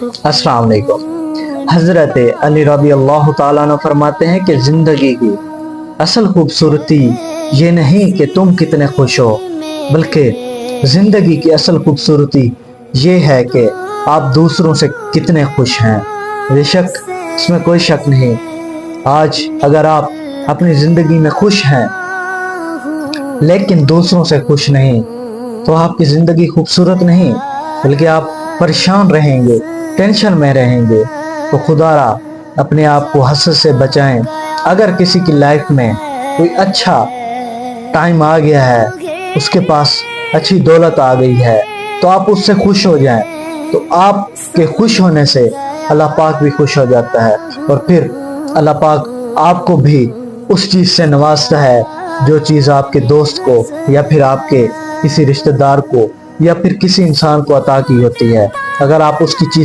अस्सलाम वालेकुम। हजरत अली रज़ी अल्लाह ताला अन्हु फरमाते हैं कि जिंदगी की असल खूबसूरती ये नहीं कि तुम कितने खुश हो, बल्कि जिंदगी की असल खूबसूरती ये है कि आप दूसरों से कितने खुश हैं। बेशक इसमें कोई शक नहीं, आज अगर आप अपनी जिंदगी में खुश हैं लेकिन दूसरों से खुश नहीं तो आपकी जिंदगी खूबसूरत नहीं, बल्कि आप परेशान रहेंगे, टेंशन में रहेंगे। तो खुदारा अपने आप को हसद से बचाएं। अगर किसी की लाइफ में कोई अच्छा टाइम आ गया है, उसके पास अच्छी दौलत आ गई है, तो आप उससे खुश हो जाएं। तो आपके खुश होने से अल्लाह पाक भी खुश हो जाता है और फिर अल्लाह पाक आपको भी उस चीज़ से नवाजता है जो चीज़ आपके दोस्त को या फिर आपके किसी रिश्तेदार को या फिर किसी इंसान को अता की होती है। अगर आप उसकी चीज़